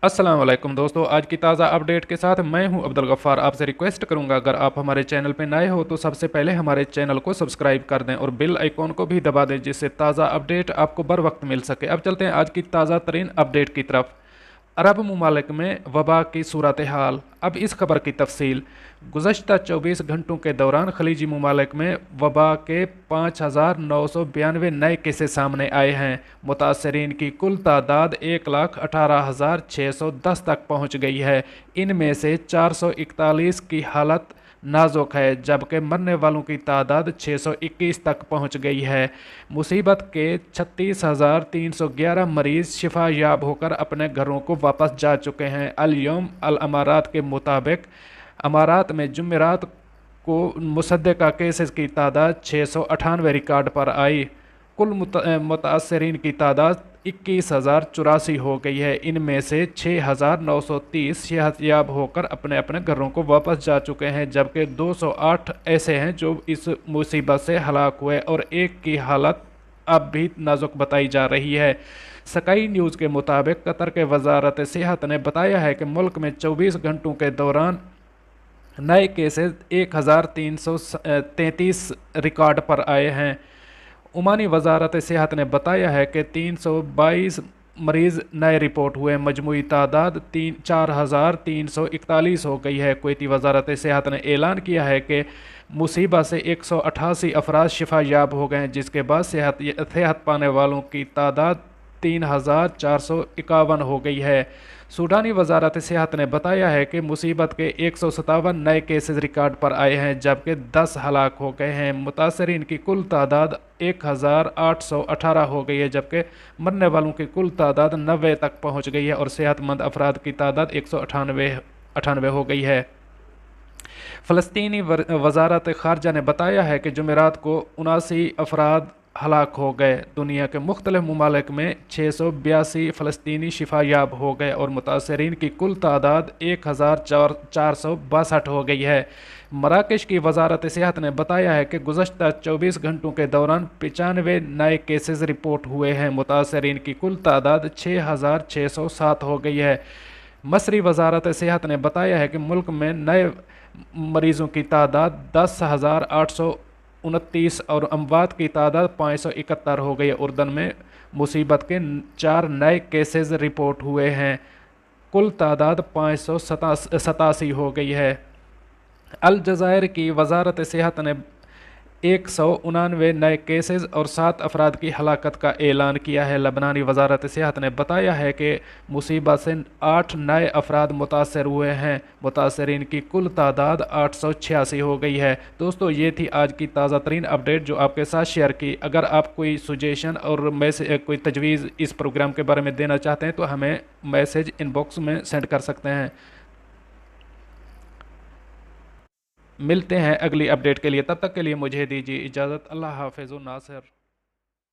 अस्सलाम वालेकुम दोस्तों, आज की ताज़ा अपडेट के साथ मैं हूं अब्दुल गफ़ार। आपसे रिक्वेस्ट करूंगा, अगर आप हमारे चैनल पर नए हो तो सबसे पहले हमारे चैनल को सब्सक्राइब कर दें और बेल आइकॉन को भी दबा दें, जिससे ताज़ा अपडेट आपको बर वक्त मिल सके। अब चलते हैं आज की ताज़ा तरीन अपडेट की तरफ। अरब ममालिक में वबा की सूरत हाल। अब इस खबर की तफसील। गुज़श्ता 24 घंटों के दौरान खलीजी ममालिक में वबा के 5,992 नए केसेस सामने आए हैं। मुतासरीन की कुल तादाद 1,18,610 तक पहुँच गई है। इनमें से 441 की हालत नाजुक है, जबकि मरने वालों की तादाद 621 तक पहुंच गई है। मुसीबत के 36,311 मरीज शिफा याब होकर अपने घरों को वापस जा चुके हैं। अल यौम अल अमारात के मुताबिक अमारात में जुमेरात को मुसद्दका केसेस की तादाद 698 रिकॉर्ड पर आई। कुल मुतासरीन की तादाद 21,084 हो गई है। इनमें से 6,930 सेहतयाब होकर अपने अपने घरों को वापस जा चुके हैं, जबकि 208 ऐसे हैं जो इस मुसीबत से हलाक हुए और एक की हालत अब भी नाजुक बताई जा रही है। स्काई न्यूज़ के मुताबिक कतर के वजारत सेहत ने बताया है कि मुल्क में 24 घंटों के दौरान नए केसेस 1,333 रिकॉर्ड पर आए हैं। ओमानी वजारत सेहत ने बताया है कि 322 मरीज नए रिपोर्ट हुए। मजमूई तादाद 4,341 हो गई है। कुवैती वजारत सेहत ने ऐलान किया है कि मुसीबत से 188 अफराद शिफा याब हो गए हैं, जिसके बाद सेहत पाने वालों की तादाद 3,451 हो गई है। सूडानी वजारत सेहत ने बताया है कि मुसीबत के 157 नए केसेस रिकॉर्ड पर आए हैं, जबकि 10 हलाक हो गए हैं। मुतासरीन की कुल तादाद 1,818 हो गई है, जबकि मरने वालों की कुल तादाद 90 तक पहुंच गई है और सेहतमंद अफराद की तादाद 198 हो गई है। फ़लस्तीनी वजारत ख़ारजा ने बताया है कि जुमेरात को 79 अफराद हलाक हो गए। दुनिया के मुख्तलिफ ममालिक में 682 फ़लस्तीनी शिफायाब हो गए और मुतासरीन की कुल तादाद 1,462 हो गई है। मराकश की वजारत सेहत ने बताया है कि गुज़श्ता 24 घंटों के दौरान 95 नए केसेस रिपोर्ट हुए हैं। मुतासरीन की कुल तादाद 6,607 हो गई है। मसरी वजारत सेहत ने बताया है कि मुल्क में नए मरीजों की तादाद 10,829 और अमवात की तादाद 571 हो गई है। उर्दन में मुसीबत के 4 नए केसेस रिपोर्ट हुए हैं। कुल तादाद 587 हो गई है। अल जज़ायर की वजारत सेहत ने 199 नए केसेस और 7 अफराद की हलाकत का ऐलान किया है। लबनानी वजारत सेहत ने बताया है कि मुसीबत से 8 नए अफराद मुतासर हुए हैं। मुतासरीन की कुल तादाद 886 हो गई है। दोस्तों, ये थी आज की ताज़ा तरीन अपडेट जो आपके साथ शेयर की। अगर आप कोई सुजेशन और मैसेज, कोई तजवीज़ इस प्रोग्राम के बारे में देना चाहते हैं तो हमें मैसेज इनबॉक्स में सेंड कर सकते हैं। मिलते हैं अगली अपडेट के लिए, तब तक के लिए मुझे दीजिए इजाज़त। अल्लाह हाफ़िज़ नासिर।